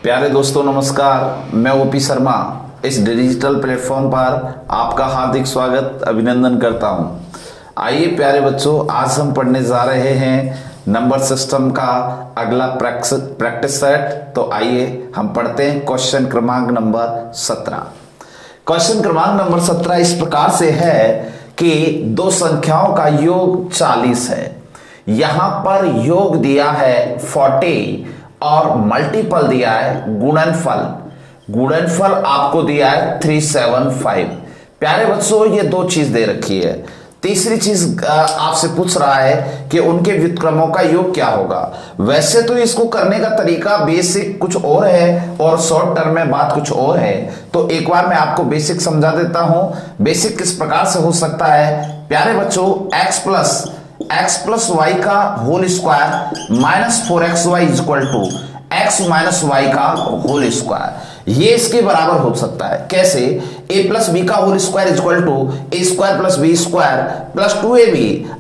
प्यारे दोस्तों नमस्कार, मैं ओपी शर्मा इस डिजिटल प्लेटफॉर्म पर आपका हार्दिक स्वागत अभिनंदन करता हूं। आइए प्यारे बच्चों, आज हम पढ़ने जा रहे हैं नंबर सिस्टम का अगला प्रैक्टिस सेट। तो आइए हम पढ़ते हैं क्वेश्चन क्रमांक नंबर 17। क्वेश्चन क्रमांक नंबर 17 इस प्रकार से है कि दो संख्याओं का योग 40 है। यहां पर योग दिया है 40 और मल्टीपल दिया है गुणनफल। गुणनफल आपको दिया है 375। प्यारे बच्चों, ये दो चीज दे रखी है। तीसरी चीज आपसे पूछ रहा है कि उनके व्युत्क्रमों का योग क्या होगा। वैसे तो इसको करने का तरीका बेसिक कुछ और है और शॉर्ट टर्म में बात कुछ और है। तो एक बार मैं आपको बेसिक समझा देता हूं। बेसिक किस प्रकार से हो सकता है प्यारे बच्चों, x प्लस वाई का whole square minus 4xy is equal to x minus y का होल स्क्वायर। ये इसके बराबर हो सकता है। कैसे? a प्लस बी का whole square is equal to a square plus b square plus 2ab।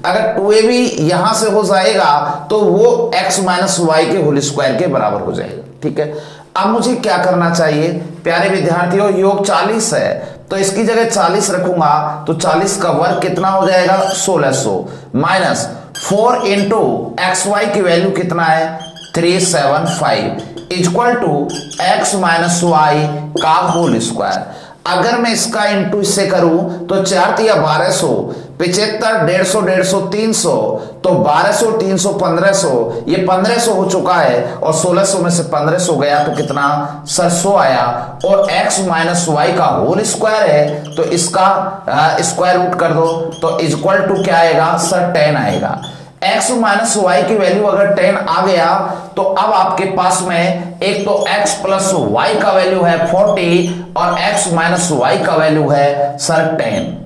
अगर 2ab यहां से हो जाएगा तो वो x माइनस वाई के होल स्क्वायर के बराबर हो जाएगा। ठीक है, अब मुझे क्या करना चाहिए प्यारे विद्यार्थियों, योग 40 है तो इसकी जगह 40 रखूंगा तो 40 का वर्ग कितना हो जाएगा 1600 माइनस 4 इंटू एक्स वाई की वैल्यू कितना है 375 equal to x minus y का होल स्क्वायर। अगर मैं इसका इंटू इससे करूं तो 4 तिया 1200, 75, 150, 150, 300 तो 1200, 300, 1500, ये 1500 हो चुका है और 1600 में से 1500 गया तो कितना 700 आया। और x माइनस वाई का होल स्क्वायर है तो इसका स्क्वायर रूट कर दो तो इक्वल टू क्या आएगा सर 10 आएगा। x माइनस वाई की वैल्यू अगर 10 आ गया तो अब आपके पास में एक तो x प्लस वाई का वैल्यू है 40 और x माइनस वाई का वैल्यू है सर 10।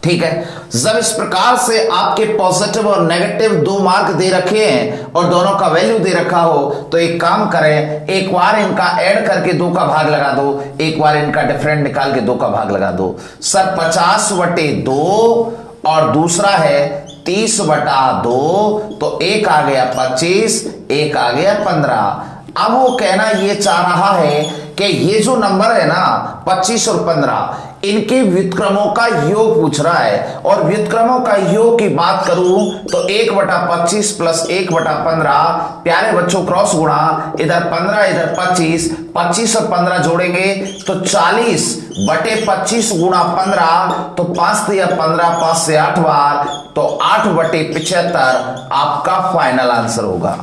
ठीक है, जब इस प्रकार से आपके पॉजिटिव और नेगेटिव दो मार्क दे रखे हैं और दोनों का वैल्यू दे रखा हो तो एक काम करें, एक बार इनका ऐड करके 2 का भाग लगा दो, एक बार इनका डिफरेंट निकाल के 2 का भाग लगा दो। सर 50/2 और दूसरा है 30/2 तो एक आ गया 25, एक आ गया 15। अब वो कहना ये चाह रहा है कि ये जो नंबर है ना 25 और 15 इनके व्युत्क्रमों का योग पूछ रहा है। और व्युत्क्रमों का योग की बात करूं तो 1/25 प्लस 1/15 प्यारे बच्चों क्रॉस गुणा, इधर 15 इधर 25, 25 और 15 जोड़ेंगे तो 40/25 गुणा 15 तो 5 तिया 15, 5 से 8 बार तो 8/75 आपका फाइनल आंसर होगा।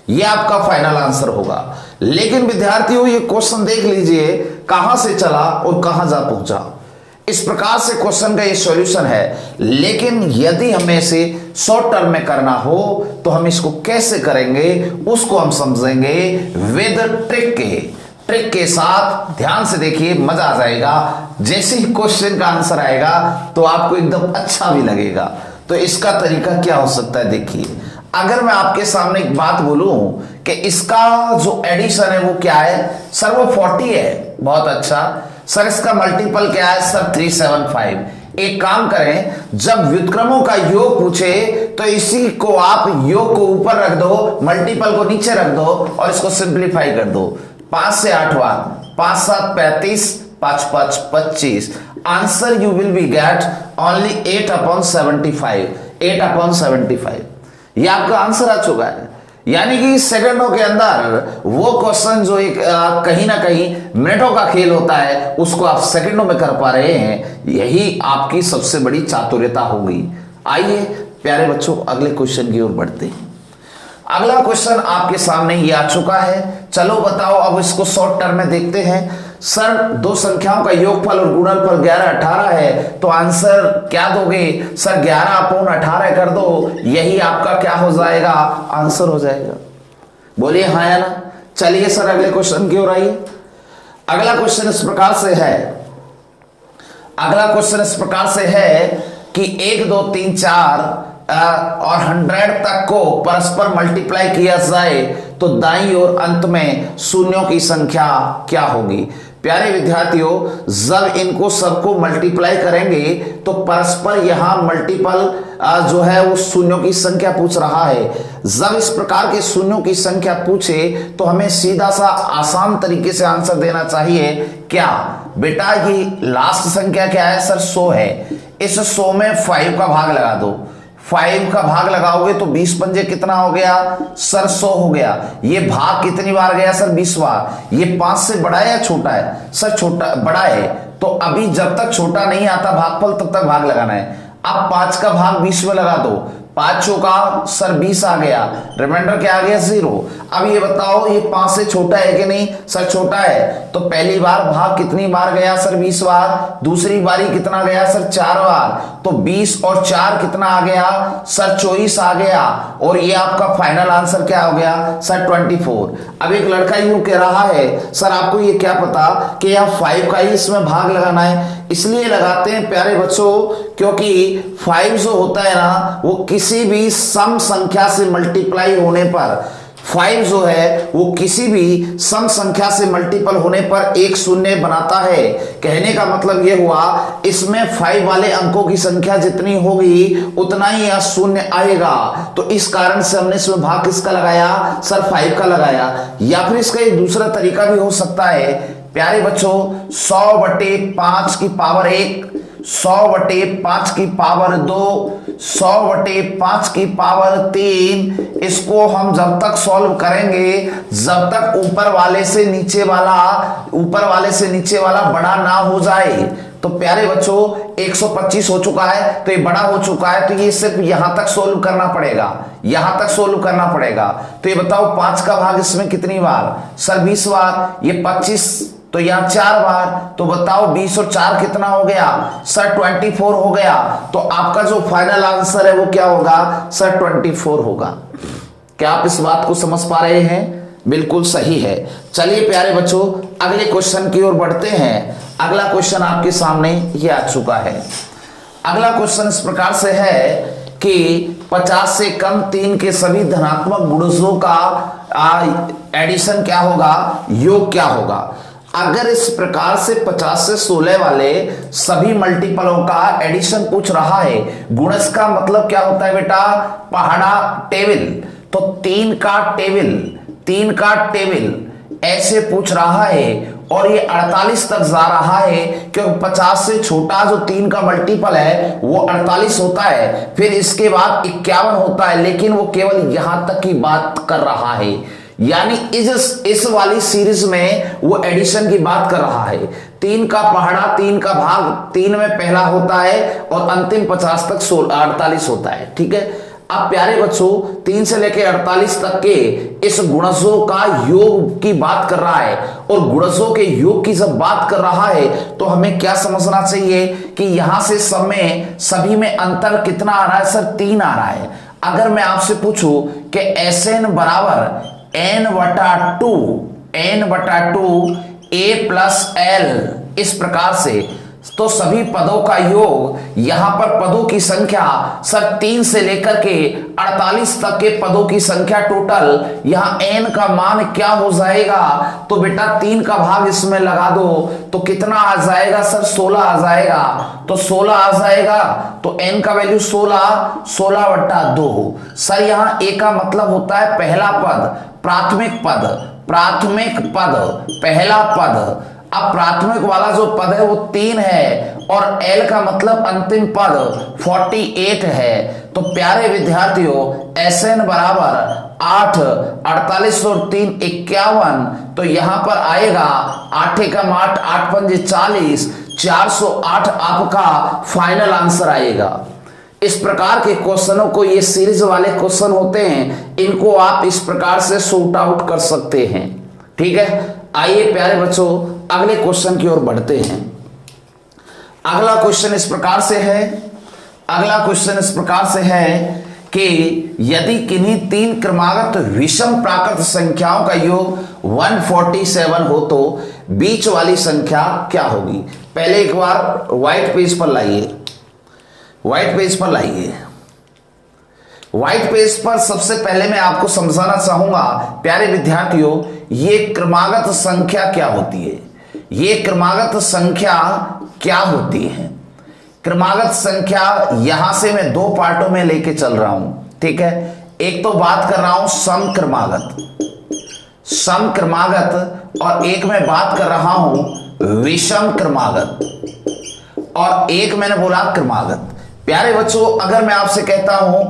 ये आपका फाइनल आंसर होगा। लेकिन विद्यार्थियों ये क्वेश्चन देख लीजिए कहां से चला और कहां जा पहुंचा। इस प्रकार से क्वेश्चन का ये सॉल्यूशन है। लेकिन यदि हमें इसे शॉर्ट टर्म में करना हो तो हम इसको कैसे करेंगे उसको हम समझेंगे विद ट्रिक के साथ। ध्यान से देखिए, मजा आ जाएगा। जैसे ही क्वेश्चन का आंसर आएगा तो आपको एकदम अच्छा भी लगेगा। तो इसका तरीका क्या हो सकता है देखिए। अगर मैं आपके सामने एक बात बोलूं कि इसका जो एडिशन है वो क्या है सर, वो 40 है। बहुत अच्छा सर, इसका मल्टीपल क्या है सर 375। एक काम करें, जब व्युत्क्रमों का योग पूछे तो इसी को आप योग को ऊपर रख दो, मल्टीपल को नीचे रख दो और इसको सिंप्लीफाई कर दो। 5 से 8 बार 5 7 35, 5 5 25। Answer you will be get only 8/75। 8/75 ये आपका आंसर आ चुका है। यानी कि सेकंडों के अंदर वो क्वेश्चन जो एक कहीं ना कहीं मिनटों का खेल होता है उसको आप सेकंडों में कर पा रहे हैं। यही आपकी सबसे बड़ी चातुर्यता होगी। आइए प्यारे बच्चों अगले क्वेश्चन की ओर बढ़ते हैं। अगला क्वेश्चन आपके सामने ही आ चुका है। चलो बताओ, अब इसको शॉर्ट टर्म में देखते हैं। सर दो संख्याओं का योगफल और गुणनफल 11 18 है तो आंसर क्या दोगे सर 11/18 कर दो, यही आपका क्या हो जाएगा आंसर हो जाएगा। बोलिए हाँ या ना। चलिए सर अगले क्वेश्चन की ओर आइए। अगला क्वेश्चन इस प्रकार से है। अगला क्वेश्चन इस प्रकार से है कि 1 2 3 4 और 100 तक को परस्पर मल्टीप्लाई किया जाए तो दाईं ओर अंत में शून्यों की संख्या क्या होगी। प्यारे विद्यार्थियों, जब इनको सबको मल्टीप्लाई करेंगे तो परस्पर यहां मल्टीपल जो है वो शून्यों की संख्या पूछ रहा है। जब इस प्रकार के शून्यों की संख्या पूछे तो हमें सीधा सा आसान तरीके से आंसर देना चाहिए। क्या बेटा, ये लास्ट संख्या क्या है सर? 100 है। इस 100 में 5 का भाग लगा दो। 5 का भाग लगाओगे तो 20 पंजे कितना हो गया सर? 100 हो गया। ये भाग कितनी बार गया सर? 20 बार। ये 5 से बड़ा है या छोटा है सर? छोटा, बड़ा है। तो अभी जब तक छोटा नहीं आता भागफल तब तक भाग लगाना है। अब 5 का भाग 20 में लगा दो। 5 चौका सर 20 आ गया, रिमाइंडर क्या आ गया? 0। अब ये बताओ ये 5 से छोटा है कि नहीं सर? छोटा है। तो पहली बार भाग कितनी बार गया सर? 20 बार। दूसरी बारी कितना गया सर? 4 बार। तो 20 और 4 कितना आ गया सर? 24 आ गया। और ये आपका फाइनल आंसर क्या हो गया सर? 24। अब एक लड़का यूं कह रहा है सर आपको ये क्या पता कि यहाँ 5 का ही इसमें भाग लगाना है? इसलिए लगाते हैं प्यारे बच्चों क्योंकि 5 जो होता है ना वो किसी भी सम संख्या से मल्टीप्लाई होने पर, 5 जो है वो किसी भी सम संख्या से मल्टीपल होने पर एक शून्य बनाता है। कहने का मतलब ये हुआ इसमें 5 वाले अंकों की संख्या जितनी होगी उतना ही यह शून्य आएगा। तो इस कारण से हमने इसमें भाग किसका लगाया सर? 5 का लगाया। या फिर इसका एक दूसरा तरीका भी हो सकता है प्यारे बच्चों, 100/5 की पावर 1, 100/5 की पावर 2, 100/5 की पावर 3। इसको हम जब तक सॉल्व करेंगे जब तक ऊपर वाले से नीचे वाला बड़ा ना हो जाए। तो प्यारे बच्चों 125 हो चुका है तो ये बड़ा हो चुका है, तो ये सिर्फ यहां तक सोल्व करना पड़ेगा, यहां तक सोल्व करना पड़ेगा। तो ये बताओ 5 का भाग इसमें कितनी बार सर? 20 बार। ये 25 तो यहाँ 4 बार। तो बताओ 20 और 4 कितना हो गया सर? 24 हो गया। तो आपका जो फाइनल आंसर है वो क्या होगा सर? 24 होगा। क्या आप इस बात को समझ पा रहे हैं? बिल्कुल सही है। चलिए प्यारे बच्चों अगले क्वेश्चन की ओर बढ़ते हैं। अगला क्वेश्चन आपके सामने ये आ चुका है। अगला क्वेश्चन इस प्रकार से है कि 50 से कम 3 के सभी धनात्मक गुणजों का एडिशन क्या होगा, योग क्या होगा। अगर इस प्रकार से 50 से 16 वाले सभी मल्टीपलों का एडिशन पूछ रहा है, गुणज का मतलब क्या होता है बेटा? पहाड़ा टेबल। तो 3 का टेबल ऐसे पूछ रहा है और ये 48 तक जा रहा है क्योंकि 50 से छोटा जो 3 का मल्टीपल है वो 48 होता है, फिर इसके बाद 51 होता है, लेकिन वो केवल यहां तक की बात कर रहा है। यानी इस वाली सीरीज में वो एडिशन की बात कर रहा है। 3 का पहाड़ा 3 का भाग 3 में पहला होता है और अंतिम 50 तक 48 होता है। ठीक है। अब प्यारे बच्चों 3 से लेकर 48 तक के इस गुणजों का योग की बात कर रहा है, और गुणजों के योग की जब बात कर रहा है तो हमें क्या समझना चाहिए कि यहां से सभी में अंतर कितना आ रहा है सर? 3 आ रहा है। अगर मैं आपसे पूछूं कि Sn बराबर n/2 a+l इस प्रकार से, तो सभी पदों का योग, यहां पर पदों की संख्या सर 3 से लेकर के 48 तक के पदों की संख्या टोटल, यहां n का मान क्या हो जाएगा? तो बेटा 3 का भाग इसमें लगा दो तो कितना आ जाएगा सर? 16 आ जाएगा। तो 16 आ जाएगा तो n का वैल्यू 16/2। सर यहां a का मतलब होता है पहला पद, प्राथमिक पद, पहला पद। अब प्राथमिक वाला जो पद है वो 3 है और L का मतलब अंतिम पद 48 है। तो प्यारे विद्यार्थियों Sn बराबर 8, 48 और 3 51। तो यहां पर आएगा 8 एकम 8, 8 पंजे 40, 408 आपका फाइनल आंसर आएगा। इस प्रकार के क्वेश्चनों को, ये सीरीज वाले क्वेश्चन होते हैं, इनको आप इस प्रकार से सॉर्ट आउट कर सकते हैं। ठीक है। आइए प्यारे बच्चों अगले क्वेश्चन की ओर बढ़ते हैं। अगला क्वेश्चन इस प्रकार से है कि यदि किन्हीं 3 क्रमागत विषम प्राकृत संख्याओं का योग 147 हो तो बीच वाली संख्या क्या होगी। पहले एक बार व्हाइट पेज पर सबसे पहले मैं आपको समझाना चाहूंगा प्यारे विद्यार्थियों, ये क्रमागत संख्या क्या होती है। ये क्रमागत संख्या क्या होती है? क्रमागत संख्या यहां से मैं दो पार्टों में लेके चल रहा हूं, ठीक है। एक तो बात कर रहा हूं सम क्रमागत और एक मैं बात कर रहा हूं विषम क्रमागत और एक मैंने बोला क्रमागत। प्यारे बच्चों, अगर मैं आपसे कहता हूं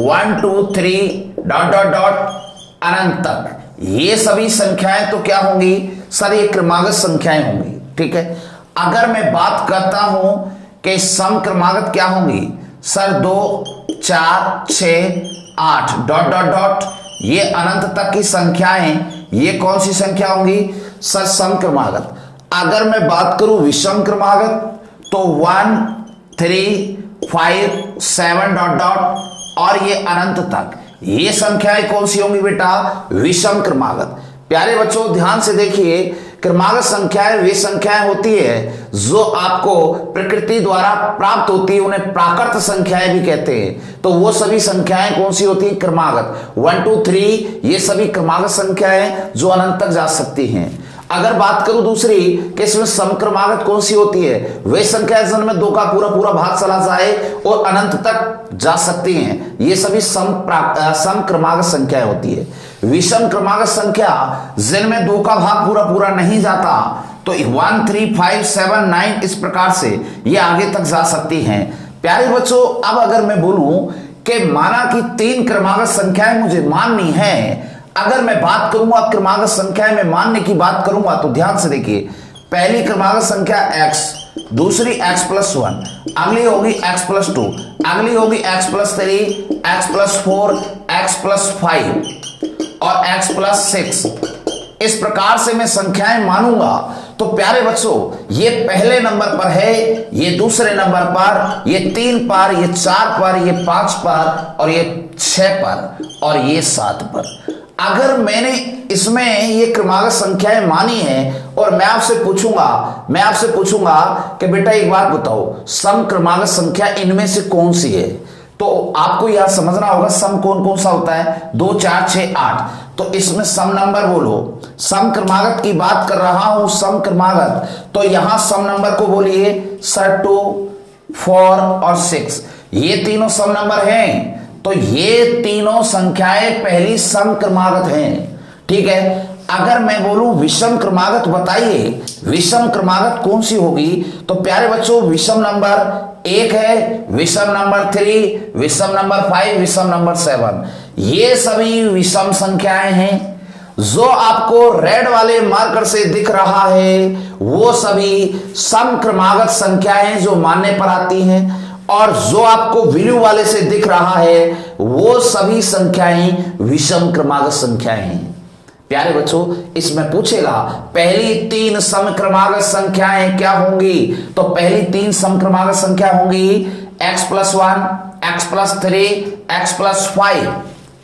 1 2 3 डॉट डॉट डॉट अनंत तक, ये सभी संख्याएं तो क्या होंगी सर, ये क्रमागत संख्याएं होंगी, ठीक है। अगर मैं बात करता हूं कि सम क्रमागत क्या होंगी सर, 2 4 6 8 डॉट डॉट डॉट, ये अनंत तक की संख्याएं, ये कौन सी संख्या होंगी सर, सम क्रमागत। अगर मैं बात करूं विषम क्रमागत तो 1 3 5 7 डॉट डॉट और ये अनंत तक, ये संख्याएं कौन सी होंगी बेटा, विषम क्रमागत। प्यारे बच्चों ध्यान से देखिए, क्रमागत संख्याएं वे संख्याएं होती है जो आपको प्रकृति द्वारा प्राप्त होती है, उन्हें प्राकृत संख्याएं भी कहते हैं। तो वो सभी संख्याएं कौन सी होती है, क्रमागत। 1 2 3 ये सभी क्रमागत संख्याएं जो अनंत तक जा सकती हैं। अगर बात करूं दूसरी कि इसमें समक्रमागत कौन सी होती है, वे संख्या जिनमें 2 का पूरा पूरा भाग चला जाए और अनंत तक जा सकती हैं, ये सभी समक्रमागत संख्याएं होती है। विषम क्रमागत संख्या जिनमें 2 का भाग पूरा पूरा नहीं जाता, तो 1 3 5 7 9 इस प्रकार से ये आगे तक जा सकती हैं। प्यारे बच्चों, अब अगर मैं बोलूं कि माना कि 3 क्रमागत संख्याएं मुझे माननी है, अगर मैं बात करूंगा क्रमागत संख्याएं में मानने की बात करूंगा तो ध्यान से देखिए, पहली क्रमागत संख्या x, दूसरी x + 1, अगली होगी x + 2, अगली होगी x + 3, x + 4, x + 5 और x + 6। इस प्रकार से मैं संख्याएं मानूंगा तो प्यारे बच्चों, ये पहले नंबर पर है, ये दूसरे नंबर पर, ये 3 पर, ये 4 पर, ये 5 पर और ये 6 पर और ये 7 पर। अगर मैंने इसमें ये क्रमागत संख्याएं मानी है और मैं आपसे पूछूंगा कि बेटा एक बात बताओ, सम क्रमागत संख्या इनमें से कौन सी है, तो आपको यह समझना होगा सम कौन कौन सा होता है, 2 4 6 8। तो इसमें सम नंबर बोलो, सम क्रमागत की बात कर रहा हूं, सम क्रमागत, तो यहां सम नंबर को बोलिए सर 2 4 और 6, ये तीनों सम नंबर हैं। तो ये तीनों संख्याएं पहली सम क्रमागत हैं, ठीक है। अगर मैं बोलूं विषम क्रमागत बताइए, विषम क्रमागत कौन सी होगी, तो प्यारे बच्चों विषम नंबर 1 है, विषम नंबर 3, विषम नंबर 5, विषम नंबर 7, ये सभी विषम संख्याएं हैं। जो आपको रेड वाले मार्कर से दिख रहा है वो सभी सम क्रमागत संख्याएं जो मानने पर आती हैं, और जो आपको ब्लू वाले से दिख रहा है वो सभी संख्याएं विषम क्रमागत संख्याएं हैं। प्यारे बच्चों, इसमें पूछेगा पहली 3 समक्रमागत संख्याएं क्या होंगी, तो पहली 3 समक्रमागत संख्या होंगी x + 1, x + 3, x + 5,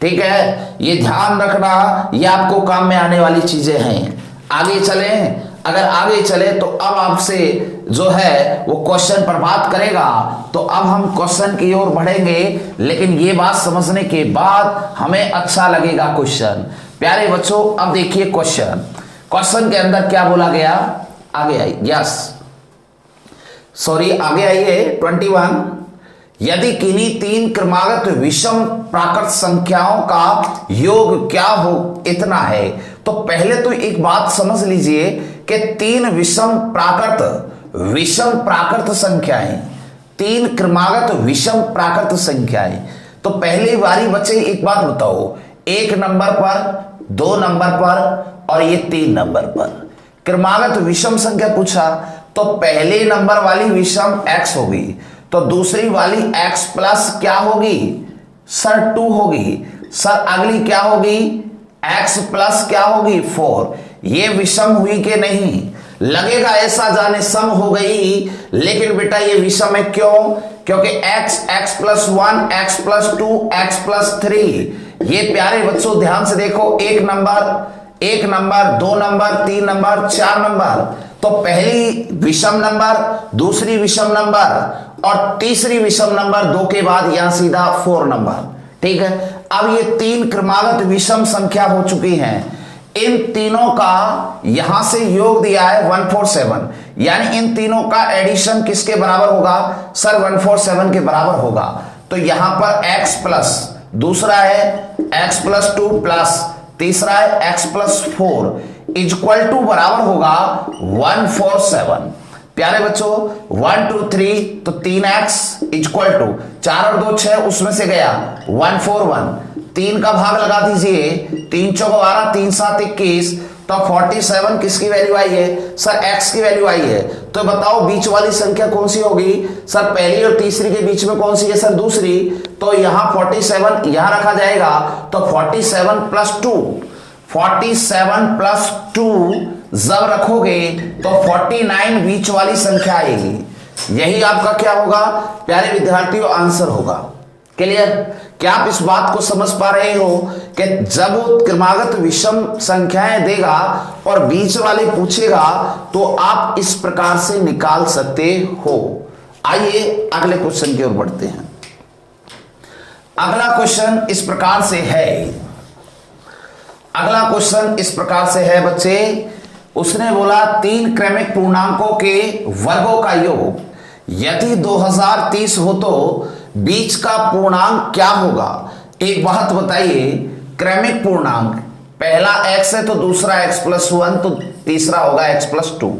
ठीक है। ये ध्यान रखना, ये आपको काम में आने वाली चीजें हैं। आगे चलें, अगर आगे चले तो अब आपसे जो है वो क्वेश्चन पर बात करेगा, तो अब हम क्वेश्चन की ओर बढ़ेंगे, लेकिन ये बात समझने के बाद हमें अच्छा लगेगा क्वेश्चन। प्यारे बच्चों, अब देखिए क्वेश्चन के अंदर क्या बोला गया, आगे आइए, आगे आइए 21। यदि किन्हीं 3 क्रमागत विषम प्राकृत संख्याओं का योग क्या हो इतना है, तो पहले तो एक बात समझ लीजिए कि 3 विषम प्राकृत संख्याएं, 3 क्रमागत विषम प्राकृत संख्याएं। तो पहली बारी बच्चे एक बात बताओ, 1 नंबर पर, 2 नंबर पर और ये 3 नंबर पर क्रमागत विषम संख्या पूछा, तो पहले नंबर वाली विषम x होगी, तो दूसरी वाली x प्लस क्या होगी सर 2 होगी, सर अगली क्या होगी x प्लस क्या होगी 4। ये विषम हुई कि नहीं, लगेगा ऐसा जाने सम हो गई, लेकिन बेटा ये विषम है, क्यों, क्योंकि x + 1, x + 2, x + 3। ये प्यारे बच्चों ध्यान से देखो, 1 नंबर 2 नंबर 3 नंबर 4 नंबर, तो पहली विषम नंबर, दूसरी विषम नंबर और तीसरी विषम नंबर 2 के बाद यहां सीधा 4 नंबर, ठीक है। अब ये 3 क्रमागत विषम संख्या हो चुकी हैं, इन तीनों का यहां से योग दिया है 147, यानी इन तीनों का एडिशन किसके बराबर होगा सर 147 के बराबर होगा। तो यहां पर x प्लस दूसरा है x प्लस 2 प्लस तीसरा है x प्लस 4 इक्वल टू बराबर होगा 147। प्यारे बच्चों 1 2 3 तो 3x इक्वल टू 4 और 2 6 उसमें से गया 141, 3 का भाग लगा दीजिए 3 चौक 12 3 7 21 तो 47 किसकी वैल्यू आई है सर x की वैल्यू आई है। तो बताओ बीच वाली संख्या कौन सी होगी सर पहली और तीसरी के बीच में कौन सी है सर दूसरी। तो यहां 47 यहां रखा जाएगा तो 47 प्लस 2 जब रखोगे तो 49 बीच वाली संख्या आएगी। यही आपका क्या होगा प्यारे विद्यार्थियों आंसर होगा। क्लियर? क्या आप इस बात को समझ पा रहे हो कि जब वो क्रमागत विषम संख्याएं देगा और बीच वाले पूछेगा तो आप इस प्रकार से निकाल सकते हो। आइए अगले क्वेश्चन की ओर बढ़ते हैं। अगला क्वेश्चन इस प्रकार से है, अगला क्वेश्चन इस प्रकार से है बच्चे। उसने बोला 3 क्रमिक पूर्णांकों के वर्गों का योग यदि 2030 हो तो बीच का पूर्णांक क्या होगा। एक बात बताइए, क्रमिक पूर्णांक पहला x है तो दूसरा x प्लस 1 तो तीसरा होगा x प्लस 2।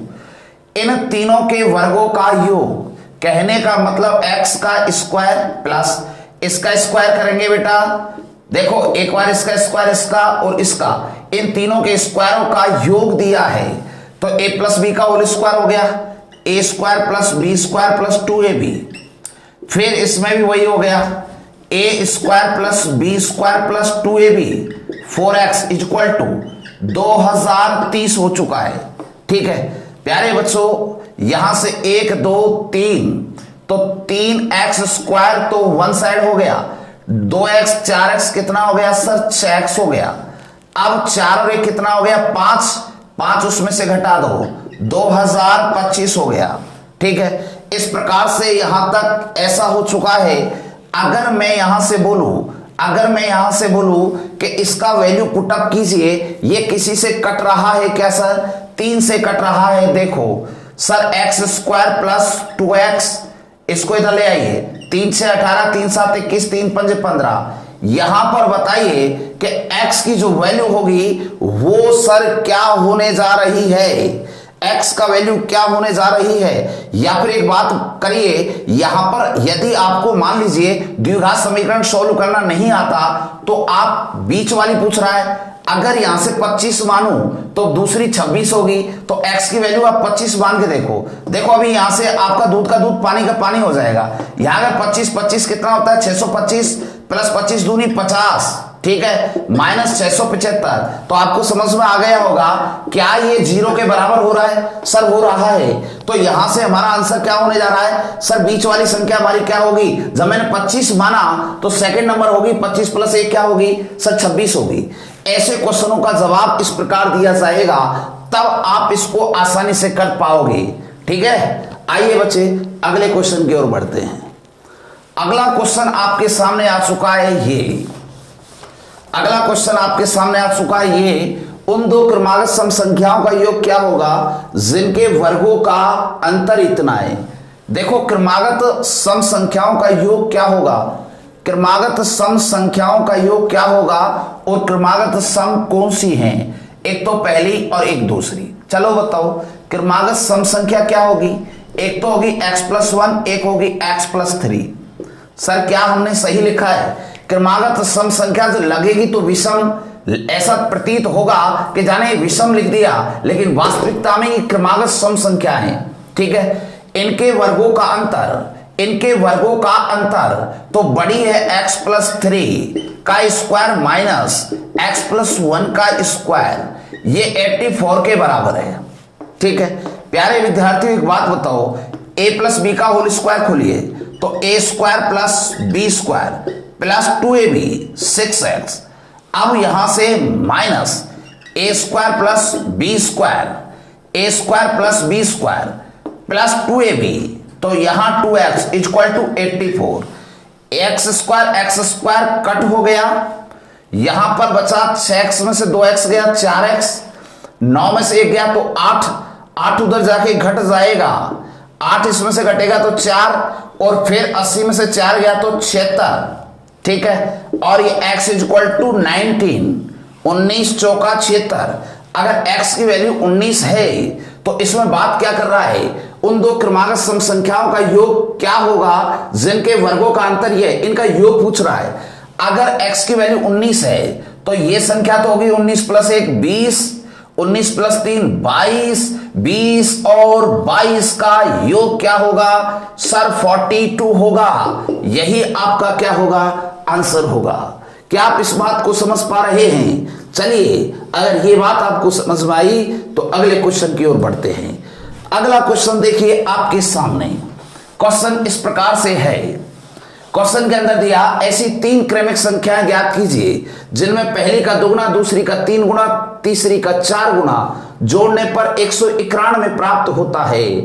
इन तीनों के वर्गों का योग, कहने का मतलब x का स्क्वायर प्लस इसका स्क्वायर करेंगे बेटा। देखो एक बार इसका स्क्वायर इसका और इसका, इन तीनों के स्क्वायरों का योग दिया है तो a प्लस बी का होल स्क्वायर हो गया, a square plus b square plus 2ab। फिर इसमें भी वही हो गया a square plus b square plus 2ab 4x equal to 2030 हो चुका है। ठीक है प्यारे बच्चों, यहां से 1 2 3 तो 3x स्क्वायर तो वन साइड हो गया, 2x 4x कितना हो गया सर 6x हो गया। अब 4 और 1 कितना हो गया 5, 5 उसमें से घटा दो 2025 हो गया। ठीक है, इस प्रकार से यहां तक ऐसा हो चुका है। अगर मैं यहां से बोलूं कि इसका वैल्यू पुटअप कीजिए, ये किसी से कट रहा है क्या सर 3 से कट रहा है। देखो sir x square plus 2x, इसको इधर ले आइए, 3 से 18 3 7 21 3 5 15। यहां पर बताइए कि x की जो वैल्यू होगी वो सर क्या होने जा रही है, x का वैल्यू क्या होने जा रही है। या फिर एक बात करिए, यहां पर यदि आपको मान लीजिए द्विघात समीकरण सॉल्व करना नहीं आता तो आप बीच वाली पूछ रहा है, अगर यहां से 25 मानू तो दूसरी 26 होगी, तो x की वैल्यू आप 25 मान के देखो अभी यहां से आपका दूध का दूध पानी का पानी हो जाएगा। यहां अगर 25 कितना होता है 625 प्लस 25 दूनी 50, ठीक है, माइनस 675। तो आपको समझ में आ गया होगा क्या ये 0 के बराबर हो रहा है सर, हो रहा है। तो यहां से हमारा आंसर क्या होने जा रहा है सर, बीच वाली संख्या हमारी क्या होगी। जब मैंने 25 माना तो सेकंड नंबर होगी 25 प्लस 1 क्या होगी सर 26 होगी। ऐसे क्वेश्चनों का जवाब इस प्रकार दिया जाएगा, तब आप इसको आसानी से कर पाओगे। ठीक है, आइए बच्चे अगले क्वेश्चन की ओर बढ़ते हैं। अगला क्वेश्चन आपके सामने आ चुका है ये, अगला क्वेश्चन आपके सामने आ चुका है ये, उन दो क्रमागत सम संख्याओं का योग क्या होगा जिनके वर्गों का अंतर इतना है। देखो क्रमागत सम संख्याओं का योग क्या होगा, क्रमागत सम संख्याओं का योग क्या होगा और क्रमागत सम कौन सी हैं, एक तो पहली और एक दूसरी। चलो बताओ क्रमागत सम संख्या क्या होगी, एक तो होगी x प्लस 1, एक होगी x प्लस 3। सर क्या हमने सही लिखा है, क्रमागत सम संख्या जो लगेगी तो विषम, ऐसा प्रतीत होगा कि जाने विषम लिख दिया, लेकिन वास्तविकता में ये क्रमागत सम संख्या है। ठीक है, इनके वर्गों का अंतर तो बड़ी है x प्लस 3 का स्क्वायर माइनस x प्लस 1 का स्क्वायर, ये 84 के बराबर है। ठीक है प्यारे विद्यार्थियों, एक बात बताओ, a प्लस बी का होल स्क्वायर खोलिए तो a square plus b square plus 2ab 6x। अब यहां से minus a square plus b square, a square plus b square plus 2ab, तो यहां 2x equal to 84। x square cut हो गया, यहां पर बचा 6x में से 2x गया 4x, 9 में से 1 गया तो 8, 8 उधर जाके घट जाएगा, 8 इसमें से घटेगा तो 4, और फिर 80 में से 4 गया तो 76, ठीक है। और ये x इक्वल टू 19, 19 चौका 76। अगर x की वैल्यू 19 है तो इसमें बात क्या कर रहा है, उन दो क्रमागत सम संख्याओं का योग क्या होगा जिनके वर्गों का अंतर ये, इनका योग पूछ रहा है। अगर x की वैल्यू 19 है तो ये संख्या तो होगी 19 प्लस 1 20, 19 प्लस 3 22, 20 और 22 का योग क्या होगा सर 42 होगा। यही आपका क्या होगा आंसर होगा। क्या आप इस बात को समझ पा रहे हैं? चलिए, अगर ये बात आपको समझ में आई तो अगले क्वेश्चन की ओर बढ़ते हैं। अगला क्वेश्चन देखिए आपके सामने। क्वेश्चन इस प्रकार से है, क्वेश्चन के अंदर दिया ऐसी 3 क्रमिक संख्याएं ज्ञात कीजिए जिनमें पहली का 2 गुना, दूसरी का 3 गुना, तीसरी का 4 गुना जोड़ने पर 191 प्राप्त होता है।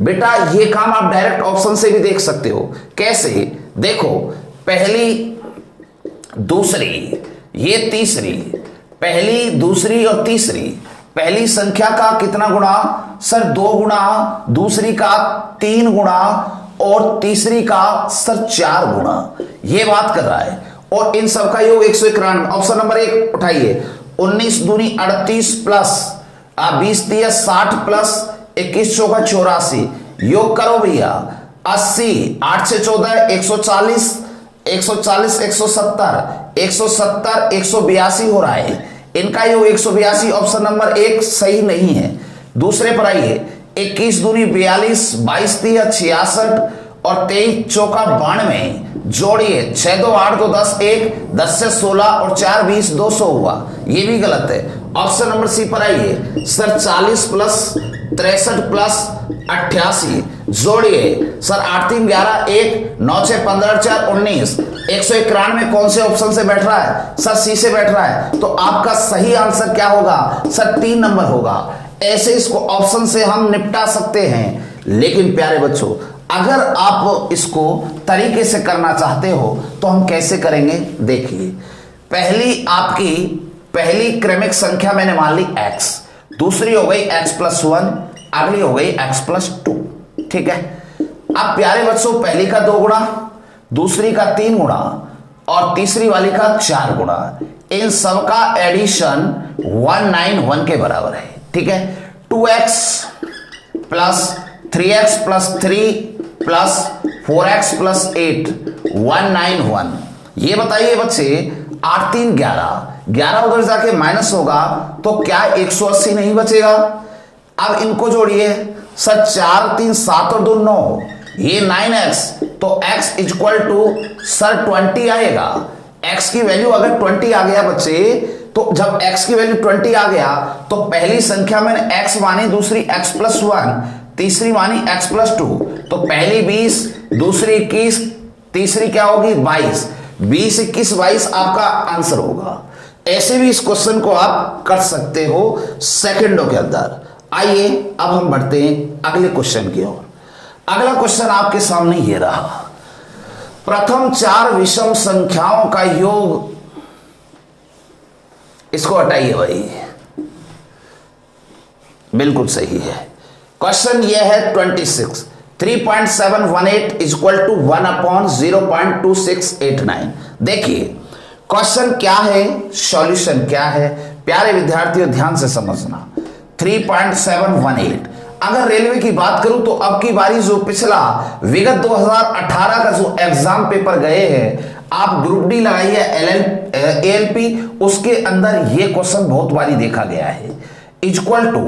बेटा ये काम आप डायरेक्ट ऑप्शन से भी देख सकते हो। कैसे? देखो, पहली दूसरी, ये तीसरी, पहली दूसरी और तीसरी, पहली संख्या का कितना गुणा सर 2 गुना, दूसरी का 3 गुणा और तीसरी का सर 4 गुना, ये बात कर रहा है। और इन सब का योग 191। ऑप्शन नंबर 1 उठाइए, 19 दूनी 38 प्लस 20 दिया 60 प्लस 21 चौका 84, योग करो भैया 80, 8 से 14 140, 140 170, 170 182 हो रहा है। इनका योग 182, ऑप्शन नंबर 1 सही नहीं है। दूसरे पर आइए, 21 दूनी 42, 22 दिया 66 और 23 चौका 92, जोड़िए 6 2 8 2 10 1, 10 से 16 और 4 20 200 हुआ, ये भी गलत है। ऑप्शन नंबर सी पर आइए सर 40 प्लस 63 प्लस 88, जोड़िए सर 8 3 11 1, 9 6 15 4 19, 191 कौन से ऑप्शन से बैठ रहा है सर? सी से बैठ रहा है। तो आपका सही आंसर क्या होगा सर? 3 नंबर होगा। ऐसे इसको ऑप्शन से हम निपटा सकते हैं। लेकिन प्यारे बच्चों, अगर आप इसको तरीके से करना चाहते हो तो हम कैसे करेंगे? देखिए, पहली आपकी पहली क्रमिक संख्या मैंने मान ली x, दूसरी हो गई x प्लस 1, अगली हो गई x प्लस 2, ठीक है। अब प्यारे बच्चों, पहली का 2 गुणा, दूसरी का 3 गुणा और तीसरी वाली का 4 गुणा, इन सब का एडिशन 191 के बराबर है, ठीक है। 2x plus 3x plus 3 plus 4x plus 8 191। ये बताइए बच्चे, 8 3 11, 11 उधर जाके माइनस होगा तो क्या 180 नहीं बचेगा? अब इनको जोड़िए सर, 4 3 7 और 2 9, ये 9x, तो x इक्वल टू सर 20 आएगा। x की वैल्यू अगर 20 आ गया बच्चे, तो जब x की वैल्यू 20 आ गया तो पहली संख्या मैंने x मानी, दूसरी x प्लस 1, तीसरी मानी x प्लस 2, तो पहली 20, दूसरी 21, तीसरी क्या होगी 22, 20 21 22 आपका आंसर होगा। ऐसे भी इस क्वेश्चन को आप कर सकते हो सेकंडों के अंदर। आइए अब हम बढ़ते हैं अगले क्वेश्चन की ओर। अगला क्वेश्चन आपके सामने ये रहा, प्रथम 4 विषम संख्याओं का योग, इसको हटाइए भाई, बिल्कुल सही है। क्वेश्चन ये है 26, 3.718 इक्वल टू 1/0.2689। देखिए क्वेश्चन क्या है, सॉल्यूशन क्या है, प्यारे विद्यार्थियों ध्यान से समझना। 3.718, अगर रेलवे की बात करूं तो अब की बारी जो पिछला विगत 2018 का जो एग्जाम पेपर गए हैं, आप ग्रुप डी लगाइए एएलपी, उसके अंदर ये क्वेश्चन बहुत बारी देखा गया है। इक्वल टू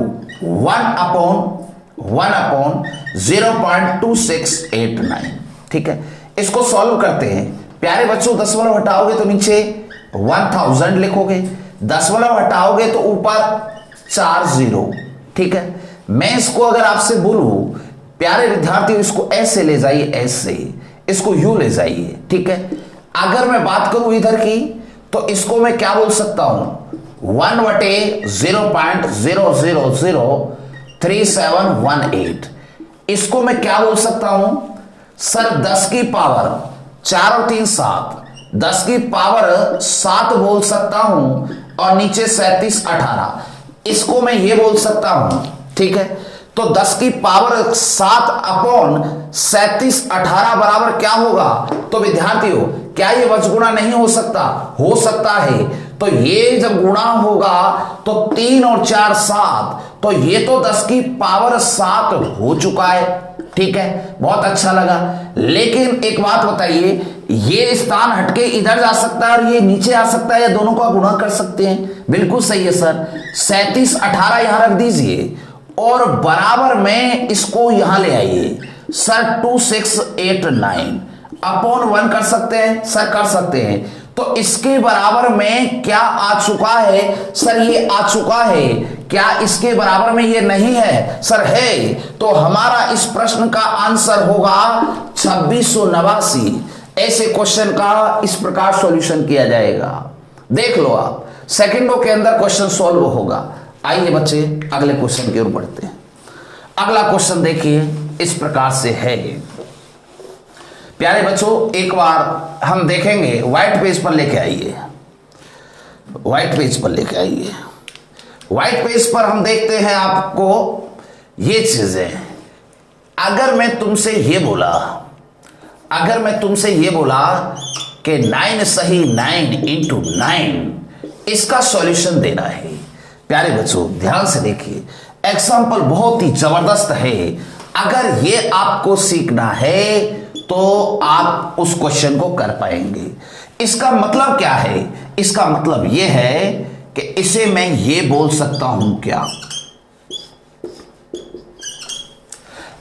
1/0.2689, ठीक है। इसको सॉल्व करते हैं प्यारे बच्चों। दशमलव हटाओगे तो नीचे 1000 लिखोगे, दशमलव हटाओगे तो ऊपर 4 0, ठीक है। मैं इसको अगर आपसे बोलूं प्यारे विद्यार्थियों, इसको ऐसे ले जाइए, ऐसे, इसको यू ले जाइए, ठीक है। अगर मैं बात करूं इधर की तो इसको मैं क्या बोल सकता हूं, 1/0.0003718। इसको मैं क्या बोल सकता हूं सर, 10 की पावर 4 और 3 7, 10 की पावर 7 बोल सकता हूं और नीचे 37 18, इसको मैं ये बोल सकता हूं, ठीक है। तो 10 की पावर 7 अपॉन 37 18 बराबर क्या होगा? तो विद्यार्थियों क्या ये वज्रगुणा नहीं हो सकता? हो सकता है। तो ये जब गुणा होगा तो 3 और 4 7, तो ये तो 10 की पावर 7 हो चुका है। ठीक है, बहुत अच्छा लगा। लेकिन एक बात बताइए, ये स्थान हटके इधर जा सकता है और ये नीचे आ सकता है, या दोनों का गुणा कर सकते हैं? बिल्कुल सही है सर। 37 18 यहां रख दीजिए और बराबर में इसको यहां ले आइए सर। 2 6 8 9 अपॉन 1 कर सकते हैं सर? कर सकते हैं। तो इसके बराबर में क्या आ चुका है सर? ये आ चुका है। क्या इसके बराबर में ये नहीं है सर? है। तो हमारा इस प्रश्न का आंसर होगा 2689। ऐसे क्वेश्चन का इस प्रकार सॉल्यूशन किया जाएगा। देख लो आप, सेकंडों के अंदर क्वेश्चन सॉल्व होगा। आइए बच्चे अगले क्वेश्चन की ओर बढ़ते हैं। अगला क्वेश्चन देखिए इस प्रकार से है। प्यारे बच्चों एक बार हम देखेंगे, व्हाइट पेज पर लेके आइए, व्हाइट पेज पर लेके आइए। व्हाइट पेज पर हम देखते हैं आपको ये चीजें। अगर मैं तुमसे ये बोला, अगर मैं तुमसे ये बोला कि 9 सही 9 इंटू 9, इसका सॉल्यूशन देना है। प्यारे बच्चों ध्यान से देखिए, एग्जाम्पल बहुत ही जबरदस्त है। अगर ये आपको सीखना है तो आप उस क्वेश्चन को कर पाएंगे। इसका मतलब क्या है? इसका मतलब यह है कि इसे मैं ये बोल सकता हूं क्या,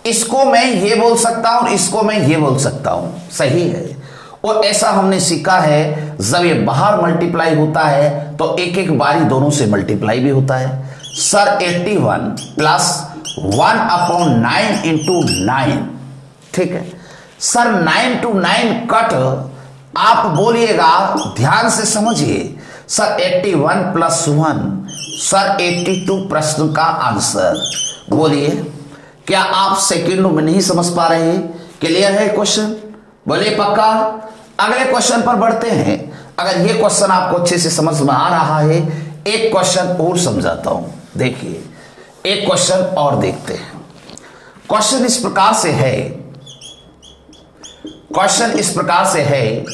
इसको मैं ये बोल सकता हूं, इसको मैं ये बोल सकता हूं। सही है। और ऐसा हमने सीखा है, जब ये बाहर मल्टीप्लाई होता है तो एक एक बारी दोनों से मल्टीप्लाई भी होता है। Sir 81 plus 1 upon 9 into 9। ठीक है सर, 9 to 9 कट आप बोलिएगा, ध्यान से समझिए सर। 81 प्लस 1 सर 82 प्रश्न का आंसर। बोलिए क्या आप सेकंडों में नहीं समझ पा रहे हैं? क्लियर है क्वेश्चन? बोलिए पक्का। अगले क्वेश्चन पर बढ़ते हैं। अगर ये क्वेश्चन आपको अच्छे से समझ में आ रहा है, एक क्वेश्चन और समझाता हूं। देखिए एक क्वेश्चन और देखते हैं। क्वेश्चन इस प्रकार से है, क्वेश्चन इस प्रकार से है,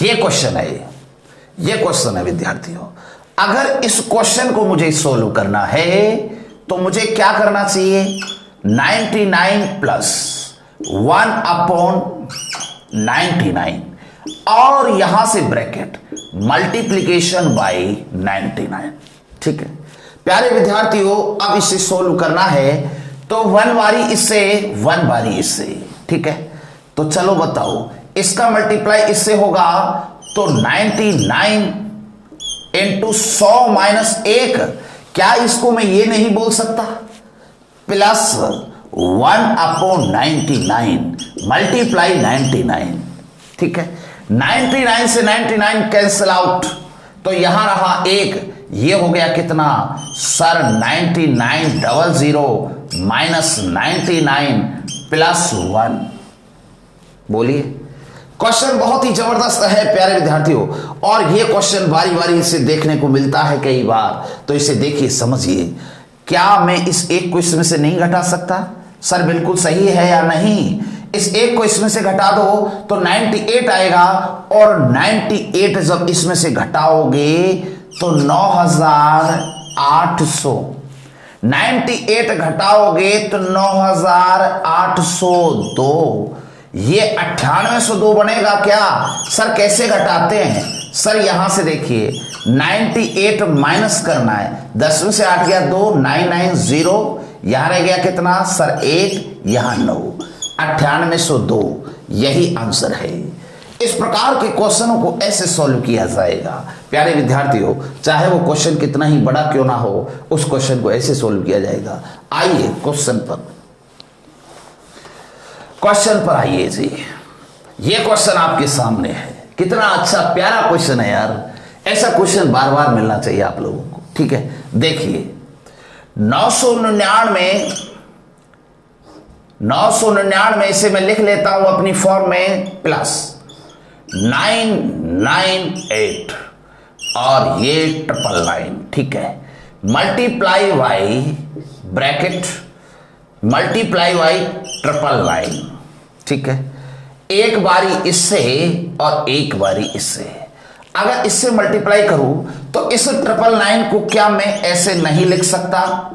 ये क्वेश्चन है, ये क्वेश्चन है विद्यार्थियों। अगर इस क्वेश्चन को मुझे सोल्व करना है तो मुझे क्या करना चाहिए? 99 प्लस 1 अपॉन 99 और यहां से ब्रैकेट मल्टीप्लीकेशन बाय 99। ठीक है प्यारे विद्यार्थियों, अब इसे सोल्व करना है तो 1 बारी इससे 1 बारी इससे। ठीक है तो चलो बताओ, इसका मल्टीप्लाई इससे होगा तो 99 इंटू 100 माइनस 1। क्या इसको मैं ये नहीं बोल सकता? Plus 1 upon 99 multiply 99। ठीक है 99 से 99 कैंसिल आउट, तो यहां रहा 1, ये हो गया कितना सर? 9900 minus 99 plus 1। बोलिए क्वेश्चन बहुत ही जबरदस्त है प्यारे विद्यार्थियों, और ये क्वेश्चन बारी बारी से देखने को मिलता है कई बार। तो इसे देखिए समझिए, क्या मैं इस एक को इसमें से नहीं घटा सकता? सर बिल्कुल सही है या नहीं? इस एक को इसमें से घटा दो तो 98 आएगा, और 98 जब इसमें से घटाओगे तो 9800, 98 घटाओगे तो 9802। ये 9802 बनेगा क्या? सर कैसे घटाते हैं? सर यहां से देखिए 98 माइनस करना है, 10 में से 8 गया 2, 990, यहां रह गया कितना सर 1, यहां 9, 9802। यही आंसर है। इस प्रकार के क्वेश्चनों को ऐसे सॉल्व किया जाएगा प्यारे विद्यार्थियों, चाहे वो क्वेश्चन कितना ही बड़ा क्यों ना हो, उस क्वेश्चन को ऐसे सॉल्व किया जाएगा। आइए क्वेश्चन पर आइए जी। ये क्वेश्चन आपके सामने है, कितना अच्छा प्यारा क्वेश्चन है यार। ऐसा क्वेश्चन बार बार मिलना चाहिए आप लोगों को। ठीक है देखिए 999 इसे मैं लिख लेता हूं अपनी फॉर्म में, प्लस 9 98 और ये 999, ठीक है। Multiply by bracket multiply by 999, ठीक है। एक बारी इससे और एक बारी इससे। अगर इससे मल्टीप्लाई करूं तो इस 999 को क्या मैं ऐसे नहीं लिख सकता?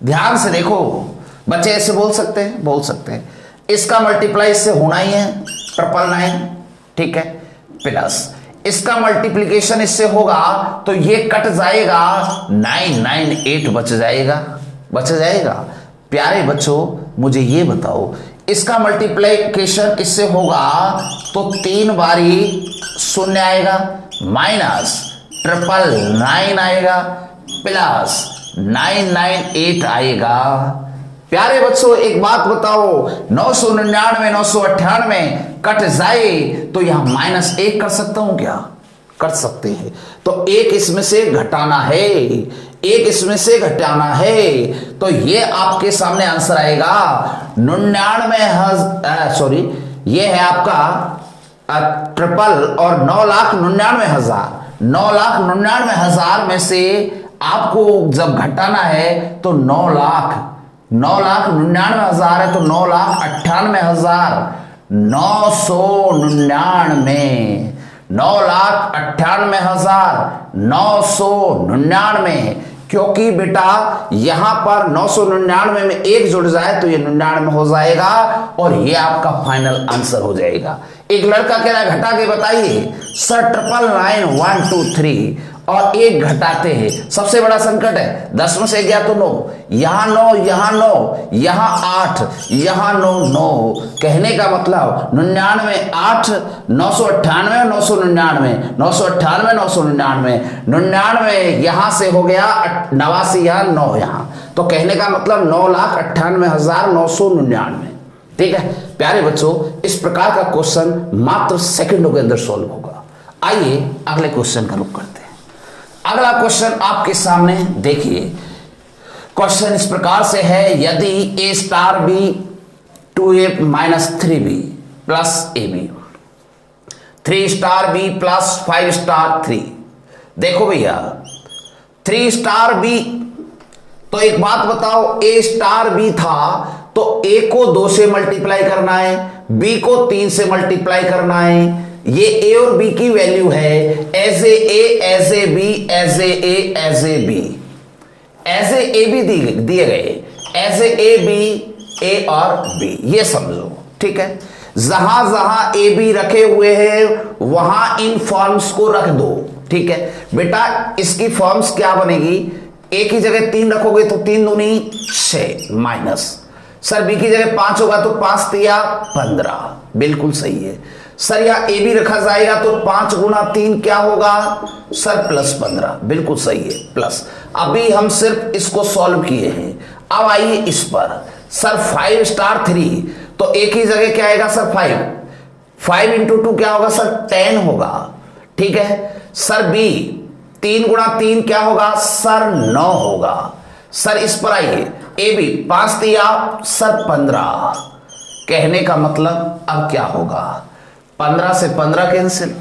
ध्यान से देखो बच्चे, ऐसे बोल सकते हैं, बोल सकते हैं। इसका मल्टीप्लाई इससे होना ही है 999, ठीक है, प्लस इसका मल्टीप्लिकेशन इससे होगा तो ये कट जाएगा, 998 बच जाएगा। प्यारे बच्चों मुझे ये बताओ, इसका मल्टीप्लिकेशन इससे होगा तो 3 बारी 0 आएगा, माइनस 999 आएगा, प्लस 998 आएगा। प्यारे बच्चों एक बात बताओ, 999 998 कट जाए तो यहां -1 कर सकता हूं क्या? कर सकते हैं। तो एक इसमें से घटाना है, एक इसमें से घटाना है, तो ये आपके सामने आंसर आएगा 99 सॉरी, ये है आपका ट्रिपल और 9,99,000। 9,99,000 में से आपको जब घटाना है तो 9,99,000 है तो 9,98,999, 9,98,999, क्योंकि बेटा यहां पर 999 में 1 जुड़ जाए तो ये 99 हो जाएगा और ये आपका फाइनल आंसर हो जाएगा। एक लड़का कह रहा है घटा के बताइए सर, 999 1 2 3 और 1 घटाते हैं, सबसे बड़ा संकट है। 10 में से गया तो 9, यहां 9, यहां 9, यहां 8, यहां 9 9, कहने का मतलब 99 8 998 999 998 999 99 यहां से हो गया 89, यहां 9 यहां, तो कहने का मतलब 9,98,999, ठीक है। प्यारे बच्चों इस प्रकार का क्वेश्चन मात्र सेकंडों के अंदर सॉल्व होगा। आइए अगले क्वेश्चन का रुख करते हैं। अगला क्वेश्चन आपके सामने देखिए, क्वेश्चन इस प्रकार से है, यदि a star b 2a - 3b plus ab 3 star b plus 5 star 3। देखो भैया 3 स्टार b, तो एक बात बताओ, a स्टार b था तो a को 2 से मल्टीप्लाई करना है, b को 3 से मल्टीप्लाई करना है। ये a और b की वैल्यू है as a b as a b दिए गए, एज ए बी ए और बी, ये समझो, ठीक है। जहां जहां ए बी रखे हुए हैं वहां इन फॉर्म्स को रख दो, ठीक है बेटा। इसकी फॉर्म्स क्या बनेगी, ए की जगह 3 रखोगे तो 3 दूनी 6 माइनस, सर बी की जगह 5 होगा तो 5 तिया 15, बिल्कुल सही है सर। यहां ए बी रखा जाएगा तो 5 गुना 3 क्या होगा सर, प्लस 15, बिल्कुल सही है प्लस। अभी हम सिर्फ इसको सॉल्व किए हैं, अब आइए इस पर। सर 5 स्टार 3, तो ए की जगह क्या आएगा सर 5 इंटू 2 क्या होगा सर 10 होगा, ठीक है। सर बी 3 गुना 3 क्या होगा सर 9 होगा। सर इस पर आइए, ए बी 5 तिया सर 15, कहने का मतलब अब क्या होगा, 15 से 15 कैंसिल,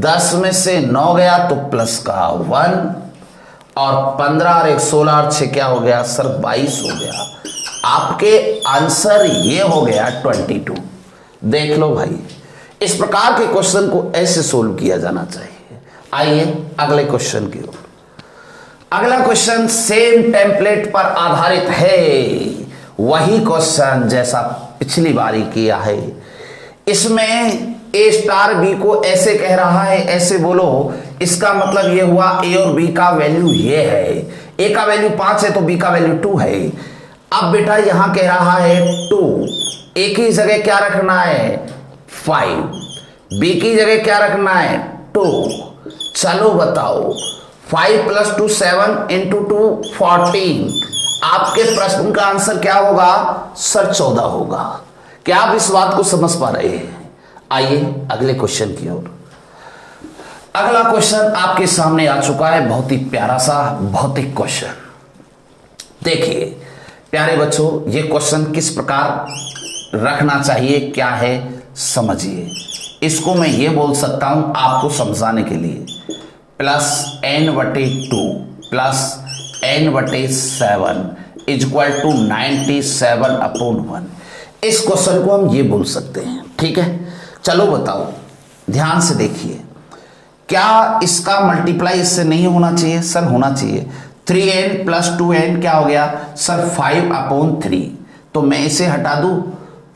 10 में से 9 गया तो प्लस का 1 और 15 और 1 16 और 6 क्या हो गया सर 22 हो गया। आपके आंसर ये हो गया 22। देख लो भाई, इस प्रकार के क्वेश्चन को ऐसे सोल्व किया जाना चाहिए। आइए अगले क्वेश्चन की ओर। अगला क्वेश्चन सेम टेम्पलेट पर आधारित है, वही क्वेश्चन जैसा पिछली बारी किया है। इसमें ए स्टार बी को ऐसे कह रहा है, ऐसे बोलो, इसका मतलब ये हुआ ए और बी का वैल्यू ये है, ए का वैल्यू 5 है तो बी का वैल्यू 2 है। अब बेटा यहां कह रहा है 2, ए की जगह क्या रखना है 5, बी की जगह क्या रखना है 2। चलो बताओ 5 + 2 7 इंटू 2 14, आपके प्रश्न का आंसर क्या होगा सर 14 होगा। क्या आप इस बात को समझ पा रहे हैं? आइए अगले क्वेश्चन की ओर। अगला क्वेश्चन आपके सामने आ चुका है, बहुत ही प्यारा सा भौतिक क्वेश्चन। देखिए प्यारे बच्चों, ये क्वेश्चन किस प्रकार रखना चाहिए क्या है समझिए। इसको मैं ये बोल सकता हूं आपको समझाने के लिए, plus n/2 plus n/7 equal to 97/1। इस क्वेश्चन को हम ये बोल सकते हैं। ठीक है, चलो बताओ, ध्यान से देखिए, क्या इसका मल्टीप्लाई इससे नहीं होना चाहिए? सर होना चाहिए। 3n प्लस 2n क्या हो गया सर? 5/3। तो मैं इसे हटा दूं,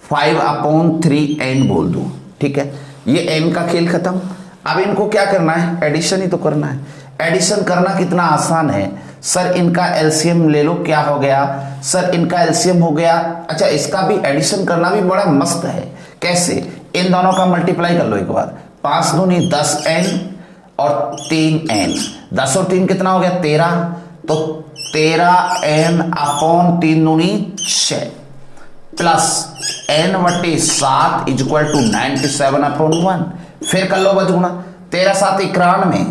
5/3n बोल दूं। ठीक है, ये n का खेल खत्म। अब इनको क्या करना है? एडिशन ही तो करना है। एडिशन करना कितना आसान है सर, इनका एलसीएम ले लो। क्या हो गया सर? इनका एलसीएम हो गया। अच्छा, इसका भी एडिशन करना भी बड़ा मस्त है। कैसे? इन दोनों का मल्टीप्लाई कर लो एक बार। 5 दूनी 10n और 3n, 10 और 3 कितना हो गया? 13। तो 13n/3 दूनी 6 प्लस n/7 इक्वल टू 97/1। फिर कर लो बजगुणा। 13 7 91,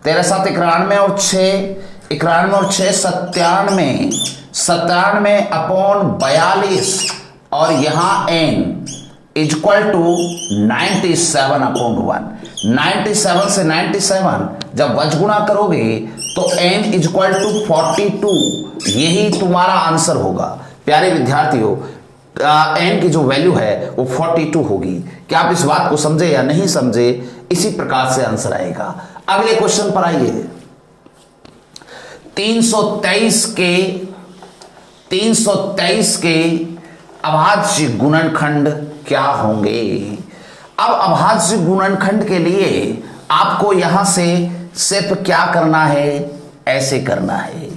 13 7 91 और 6 91 और 6 97, 97/42 और यहां n इक्वल टू 97/1। 97 से 97 जब वजगुणा करोगे तो n इक्वल टू 42, यही तुम्हारा आंसर होगा। प्यारे विद्यार्थियों, n की जो वैल्यू है वो 42 होगी। क्या आप इस बात को समझे या नहीं समझे? इसी प्रकार से आंसर आएगा। अगले क्वेश्चन पर आइए। 323 के अभाज्य गुणनखंड क्या होंगे? अब अभाज्य गुणनखंड के लिए आपको यहां से सिर्फ क्या करना है? ऐसे करना है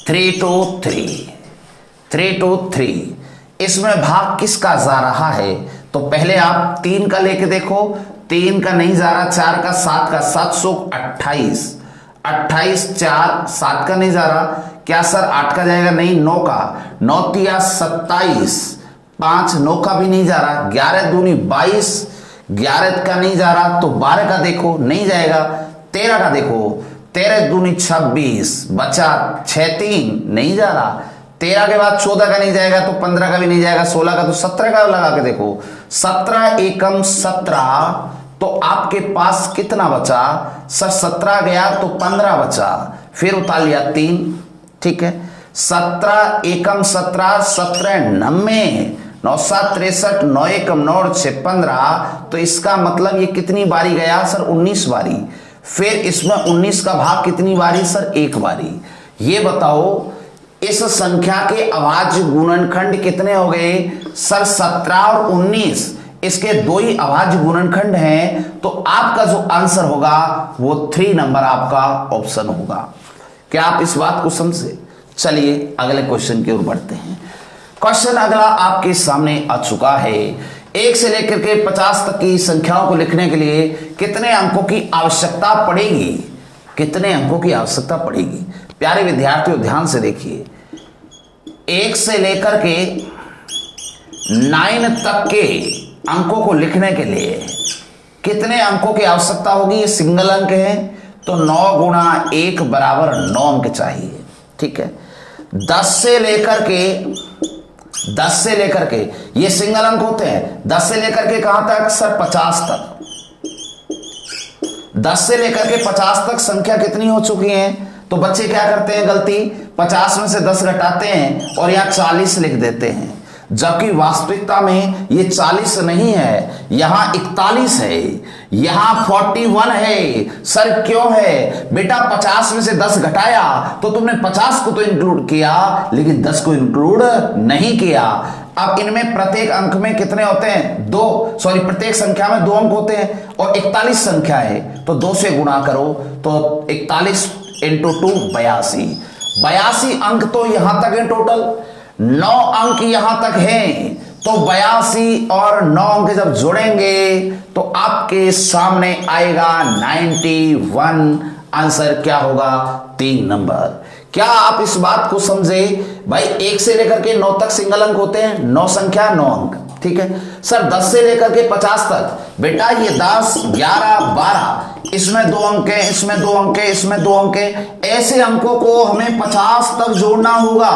3 to 3। इसमें भाग किसका जा रहा है? तो पहले आप 3 का लेके देखो। 3 का नहीं जा रहा, 4 का, 7 का, 728, 28 4 7 का नहीं जा रहा। क्या सर 8 का जाएगा? नहीं। 9 का, 9 तिया 27, 5 9 का भी नहीं जा रहा। 11 दूनी 22, 11 का नहीं जा रहा। तो 12 का देखो, नहीं जाएगा। 13 का देखो, 13 दूनी 26, बचा 6 3, नहीं जा रहा। 13 के बाद 14 का नहीं जाएगा, तो 15 का भी नहीं जाएगा। 16 का, तो 17 का लगा के देखो। 17 एकम 17, तो आपके पास कितना बचा सर? 17 गया तो 15 बचा, फिर उतार लिया 3। ठीक है, 17 एकम 17, 17 90, 9 7 63, 9 एकम 9 और 6 15। तो इसका मतलब ये कितनी बारी गया सर? 19 बारी। फिर इसमें 19 का भाग कितनी बारी सर? 1 बारी। ये बताओ इस संख्या के अभाज्य गुणनखंड कितने हो गए सर? 17 और 19। इसके 2 ही अभाज्य गुणनखंड हैं, तो आपका जो आंसर होगा वो 3 नंबर आपका ऑप्शन होगा। क्या आप इस बात को समझे? चलिए अगले क्वेश्चन की ओर बढ़ते हैं। क्वेश्चन अगला आपके सामने आ चुका है। 1 से लेकर के 50 तक की संख्याओं को लिखने के लिए कितने अंकों की आवश्यकता पड़ेगी? कितने अंकों की आवश्यकता पड़ेगी? प्यारे विद्यार्थियों ध्यान से देखिए। 1 से लेकर के 9 तक के अंकों को लिखने के लिए कितने अंकों की आवश्यकता होगी? ये सिंगल अंक है, तो 9 गुणा 1 बराबर 9 अंक चाहिए। ठीक है, 10 से लेकर के ये सिंगल अंक होते हैं। 10 से लेकर के कहां तक सर? 50 तक। 10 से लेकर के 50 तक संख्या कितनी हो चुकी है? तो बच्चे क्या करते हैं गलती? 50 में से 10 घटाते हैं और यहां 40 लिख देते हैं, जबकि वास्तविकता में ये 40 नहीं है, यहां 41 है, यहां 41 है। सर क्यों है? बेटा 50 में से 10 घटाया तो तुमने 50 को तो इंक्लूड किया, लेकिन 10 को इंक्लूड नहीं किया। अब इनमें प्रत्येक अंक में कितने होते हैं? प्रत्येक संख्या में 2 अंक होते हैं, और 41 संख्या है तो 2 से गुणा करो, तो 41 इंटू 2 82। 82 अंक तो यहां तक है टोटल, 9 अंक यहां तक हैं, तो 82 और 9 अंक जब जोड़ेंगे तो आपके सामने आएगा 91। आंसर क्या होगा? 3 नंबर। क्या आप इस बात को समझे? भाई 1 से लेकर के 9 तक सिंगल अंक होते हैं, 9 संख्या 9 अंक। ठीक है सर, 10 से लेकर के 50 तक, बेटा ये 10 11 12 इसमें 2 अंक है, इसमें 2 अंक है, इसमें 2 अंक है। ऐसे अंकों को हमें 50 तक जोड़ना होगा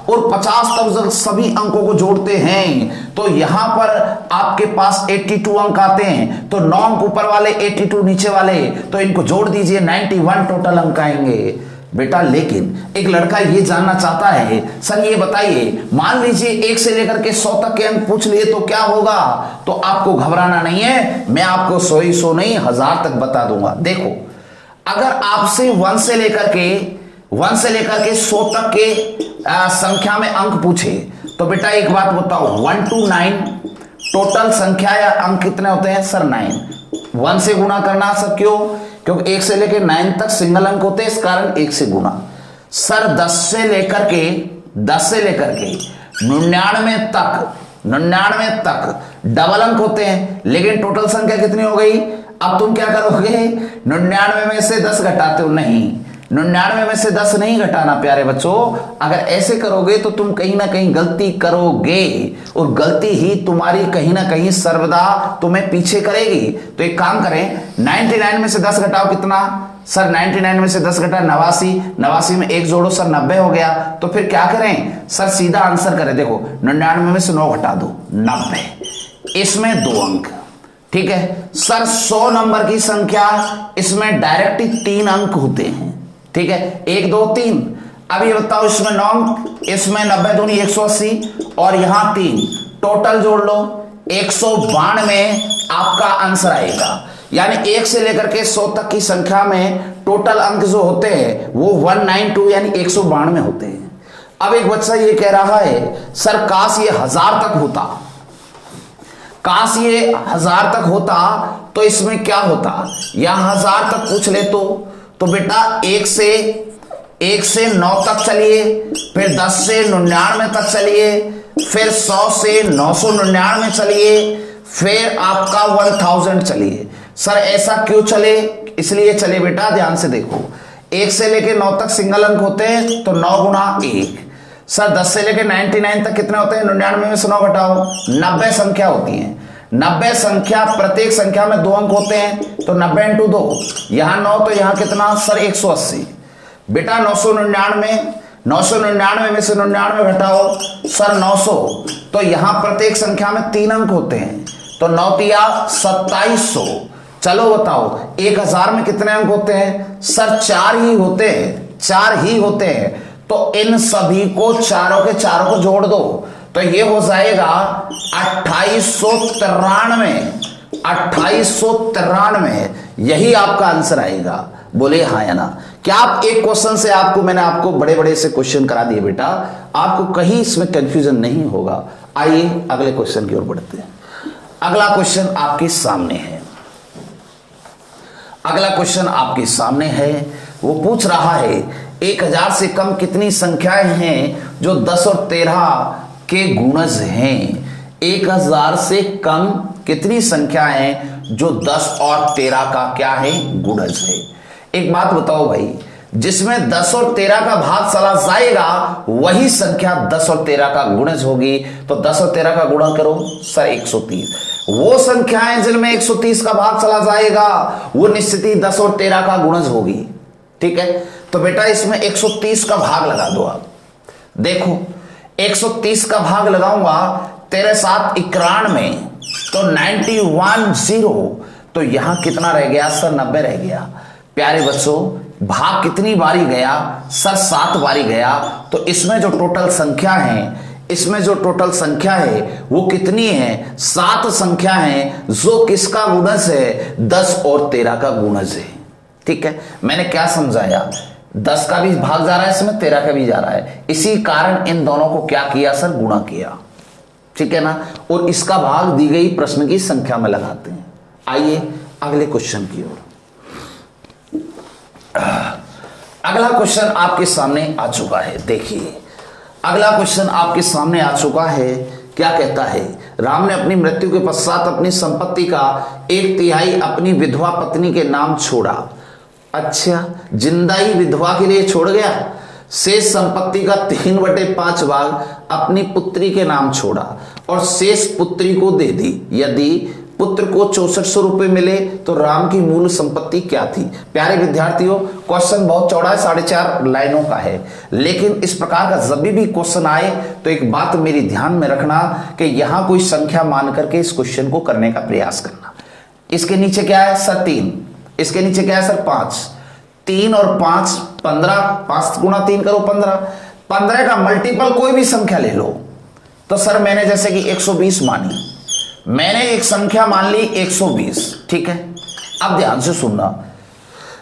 और 50 तक जब सभी अंकों को जोड़ते हैं तो यहां पर आपके पास 82 अंक आते हैं। तो 9 अंक ऊपर वाले, 82 नीचे वाले, तो इनको जोड़ दीजिए, 91 टोटल अंक आएंगे बेटा। लेकिन एक लड़का ये जानना चाहता है, सर ये बताइए, मान लीजिए 1 से लेकर के 100 तक के अंक पूछ लिए तो क्या होगा? तो आपको घबराना नहीं है, मैं आपको 100 ही 100 नहीं 1000 तक बता दूंगा। देखो, अगर आपसे 1 से लेकर के 100 तक के संख्या में अंक पूछे तो बेटा एक बात बताओ, 1 to 9 टोटल संख्या या अंक कितने होते हैं? सर 9। 1 से गुणा करना सर, क्यों? क्योंकि 1 से लेकर 9 तक सिंगल अंक होते हैं, इस कारण 1 से गुणा। सर 10 से लेकर के 99 तक डबल अंक होते हैं, लेकिन टोटल संख्या कितनी हो गई? अब तुम क्या करोगे? 99 में से 10 घटाते हो? नहीं, 99 में से 10 नहीं घटाना प्यारे बच्चों। अगर ऐसे करोगे तो तुम कहीं ना कहीं गलती करोगे और गलती ही तुम्हारी कहीं ना कहीं सर्वदा तुम्हें पीछे करेगी। तो एक काम करें, 99 में से 10 घटाओ, कितना? सर 99 में से 10 घटा 89, 89 में 1 जोड़ो सर 90 हो गया। तो फिर क्या करें सर? सीधा आंसर करें। देखो 99 में से 9 घटा दो, 90, इसमें 2 अंक, ठीक है सर। 100 नंबर की संख्या, इसमें डायरेक्ट 3 अंक होते हैं, ठीक है, 1 2 3। अब ये बताओ, इसमें 9 अंक, इसमें 90 दूनी 180 और यहां 3, टोटल जोड़ लो 192 आपका आंसर आएगा। यानी 1 से लेकर के 100 तक की संख्या में टोटल अंक जो होते हैं वो 192 यानी 192 होते हैं। अब एक बच्चा ये कह रहा है, सर काश ये 1000 तक होता, काश ये 1000 तक होता तो इसमें क्या होता? या 1000 तक पूछ ले तो बेटा 1 से 9 तक चलिए, फिर 10 से 99 तक चलिए, फिर 100 से 999 चलिए, फिर आपका 1000 चलिए। सर ऐसा क्यों चले? इसलिए चले बेटा, ध्यान से देखो, 1 से लेके 9 तक सिंगल अंक होते हैं तो 9 गुणा 1। सर 10 से लेके 99 तक कितने होते हैं? 99 में से 9 घटाओ, 90 संख्या होती है। 90 संख्या, प्रत्येक संख्या में 2 अंक होते हैं तो 90 × 2, यहां 9 तो यहां कितना? सर 180। बेटा 999 में से 99 घटाओ सर 900, तो यहां प्रत्येक संख्या में 3 अंक होते हैं तो 9 तिया 2700। चलो बताओ 1000 में कितने अंक होते हैं? सर 4 ही होते हैं, 4 ही होते हैं। तो इन सभी को चारों के चारों को जोड़ दो तो ये हो जाएगा 2893। यही आपका आंसर आएगा। बोले हाँ या ना? क्या आप एक क्वेश्चन से मैंने आपको बड़े बड़े से क्वेश्चन करा दिए बेटा, आपको कहीं इसमें कंफ्यूजन नहीं होगा। आइए अगले क्वेश्चन की ओर बढ़ते हैं। अगला क्वेश्चन आपके सामने है। वो पूछ रहा है 1000 से कम कितनी संख्याएं हैं जो 10 और 13 के गुणज हैं? 1000 से कम कितनी संख्याएं जो 10 और 13 का क्या है? गुणज है। एक बात बताओ भाई, जिसमें 10 और 13 का भाग चला जाएगा वही संख्या 10 और 13 का गुणज होगी। तो 10 और 13 का गुणा करो सर 130। वो संख्याएं जिनमें 130 का भाग चला जाएगा वो निश्चित ही 10 और 13 का गुणज होगी, ठीक है। तो बेटा इसमें 130 का भाग लगा दो आप। देखो 130 का भाग लगाऊंगा, तेरे साथ 91 तो 91 तो यहां कितना रह गया सर? 90 रह गया। प्यारे बच्चों भाग कितनी बारी गया? सर 7 बारी गया। तो इसमें जो टोटल संख्या है वो कितनी है? 7 संख्या है जो किसका गुणज है? 10 और 13 का गुणज है, ठीक है। मैंने क्या समझाया? 10 का भी भाग जा रहा है इसमें, 13 का भी जा रहा है, इसी कारण इन दोनों को क्या किया सर? गुणा किया, ठीक है ना। और इसका भाग दी गई प्रश्न की संख्या में लगाते हैं। आइए अगले क्वेश्चन की ओर। अगला क्वेश्चन आपके सामने आ चुका है। देखिए अगला क्वेश्चन आपके सामने आ चुका है। क्या कहता है? राम ने अपनी मृत्यु के पश्चात अपनी संपत्ति का 1/3 अपनी विधवा पत्नी के नाम छोड़ा। अच्छा, जिंदा ही विधवा के लिए छोड़ गया। शेष संपत्ति का 3/5 भाग अपनी पुत्री के नाम छोड़ा और शेष पुत्री को दे दी। यदि पुत्र को 6400 रुपए मिले तो राम की मूल संपत्ति क्या थी। प्यारे विद्यार्थियों, क्वेश्चन बहुत चौड़ा है, 4.5 लाइनों का है, लेकिन इस प्रकार का जब भी क्वेश्चन आए तो एक बात मेरी ध्यान में रखना कि यहां कोई संख्या मान करके इस क्वेश्चन को करने का प्रयास करना। इसके नीचे क्या है सर 3, इसके नीचे क्या है सर 5, 3 और 5 15, 5 गुणा 3 करो 15, 15 का मल्टीपल कोई भी संख्या ले लो। तो सर मैंने जैसे कि 120 मानी, मैंने एक संख्या मान ली 120, ठीक है। अब ध्यान से सुनना,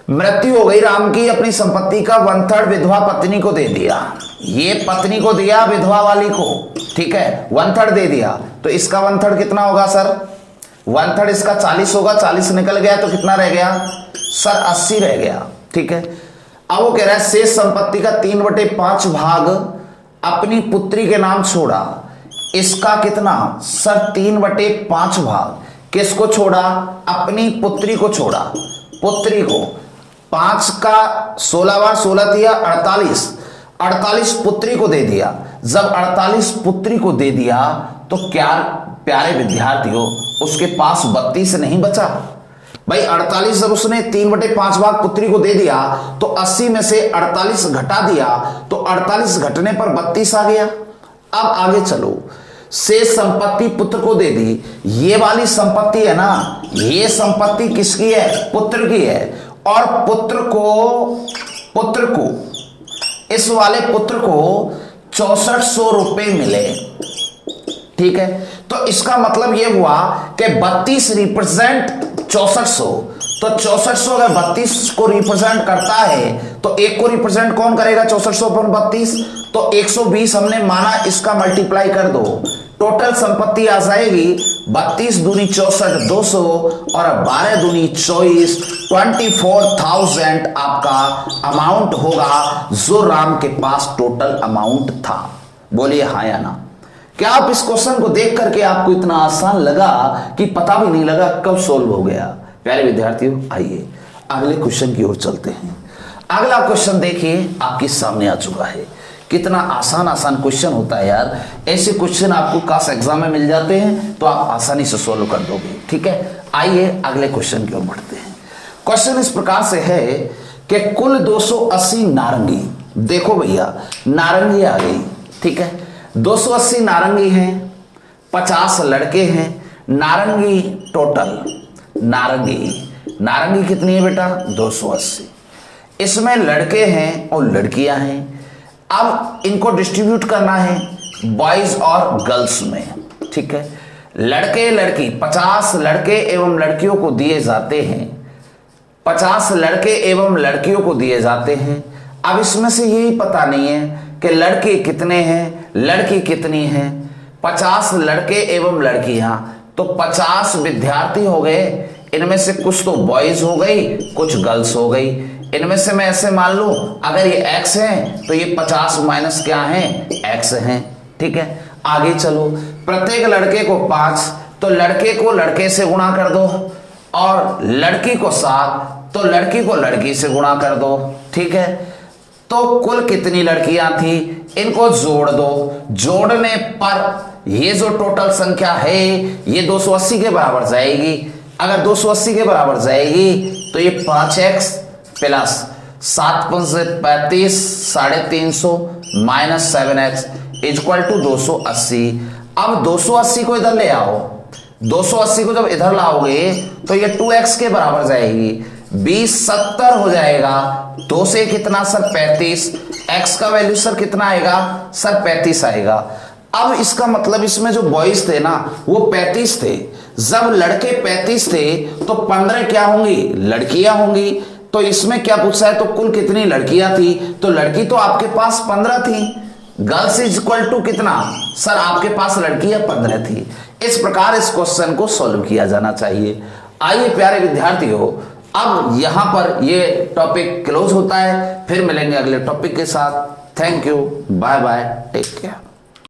मृत्यु हो गई राम की, अपनी संपत्ति का 1/3 विधवा पत्नी को दे दिया, ये पत्नी को दिया विधवा वाली को, ठीक है, 1/3 दे दिया, तो इसका 1/3 कितना होगा सर, 1/3 इसका 40 होगा, 40 निकल गया तो कितना रह गया सर 80 रह गया, ठीक है। अब वो कह रहा है शेष संपत्ति का 3/5 भाग अपनी पुत्री के नाम छोड़ा, इसका कितना सर 3/5 भाग किसको छोड़ा, अपनी पुत्री को छोड़ा, पुत्री को 5 का 16 16 दिया 48 पुत्री को दे दिया। जब 48 पुत्री को दे दिया तो क्या प्यारे विद्यार्थियों उसके पास 32 नहीं बचा भाई। 48 जब उसने 3/5 भाग पुत्री को दे दिया तो 80 में से 48 घटा दिया तो 48 घटने पर 32 आ गया। अब आगे चलो, शेष संपत्ति पुत्र को दे दी, ये वाली संपत्ति है ना, ये संपत्ति किसकी है, पुत्र की है, और पुत्र को इस वाले पुत्र को 6400 रुपए मिले, ठीक है। तो इसका मतलब ये हुआ कि 32 रिप्रेजेंट 6400, तो 6400 अगर 32 को रिप्रेजेंट करता है तो एक को रिप्रेजेंट कौन करेगा 6400 पर 32, तो 120 हमने माना, इसका मल्टीप्लाई कर दो, टोटल संपत्ति आ जाएगी 32 दूनी 64 200 और 12 दूनी 24 24,000 आपका अमाउंट होगा जो राम के पास टोटल अमाउंट था। बोलिए हाँ या ना। क्या आप इस क्वेश्चन को देख करके आपको इतना आसान लगा कि पता भी नहीं लगा कब सोल्व हो गया। प्यारे विद्यार्थियों आइए अगले क्वेश्चन की ओर चलते हैं। अगला क्वेश्चन देखिए आपके सामने आ चुका है। कितना आसान क्वेश्चन होता है यार, ऐसे क्वेश्चन आपको काश एग्जाम में मिल जाते हैं तो आप आसानी से सोल्व कर दोगे, ठीक है। आइए अगले क्वेश्चन की ओर बढ़ते हैं। क्वेश्चन इस प्रकार से है कि कुल 280 नारंगी, देखो भैया नारंगी आ गई, ठीक है, 280 नारंगी हैं, 50 लड़के हैं, नारंगी टोटल नारंगी कितनी है बेटा 280, इसमें लड़के हैं और लड़कियां हैं। अब इनको डिस्ट्रीब्यूट करना है बॉयज और गर्ल्स में, ठीक है। लड़के लड़की 50 लड़के एवं लड़कियों को दिए जाते हैं, 50 लड़के एवं लड़कियों को दिए जाते हैं। अब इसमें से यही पता नहीं है कि लड़के कितने हैं लड़की कितनी है। 50 लड़के एवं लड़कियां, तो 50 विद्यार्थी हो गए, इनमें से कुछ तो बॉयज हो गई कुछ गर्ल्स हो गई। इनमें से मैं ऐसे मान लूं अगर ये x है तो ये 50 माइनस क्या है x है, ठीक है। आगे चलो, प्रत्येक लड़के को 5, तो लड़के को लड़के से गुणा कर दो, और लड़की को 7 तो लड़की को लड़की से गुणा कर दो, ठीक है। तो कुल कितनी लड़कियां थी इनको जोड़ दो, जोड़ने पर ये जो टोटल संख्या है ये 280 के बराबर जाएगी। अगर 280 के बराबर जाएगी तो ये 5x प्लस 7 से 35 350 माइनस 7x इक्वल टू 280। अब 280 को इधर ले आओ, 280 को जब इधर लाओगे तो ये 2x के बराबर जाएगी, 20 70 हो जाएगा। 2 से कितना सर 35, x का वैल्यू सर कितना आएगा सर 35 आएगा। अब इसका मतलब इसमें जो बॉयज थे ना वो 35 थे, जब लड़के 35 थे तो 15 क्या होंगी लड़कियां होंगी। तो इसमें क्या पूछा है तो कुल कितनी लड़कियां थी, तो लड़की तो आपके पास 15 थी, गर्ल्स इज इक्वल टू कितना सर आपके पास लड़कियां 15 थी। इस प्रकार इस क्वेश्चन को सॉल्व किया जाना चाहिए। आइए प्यारे विद्यार्थियों अब यहां पर ये टॉपिक क्लोज होता है, फिर मिलेंगे अगले टॉपिक के साथ। Thank you, bye bye, take care.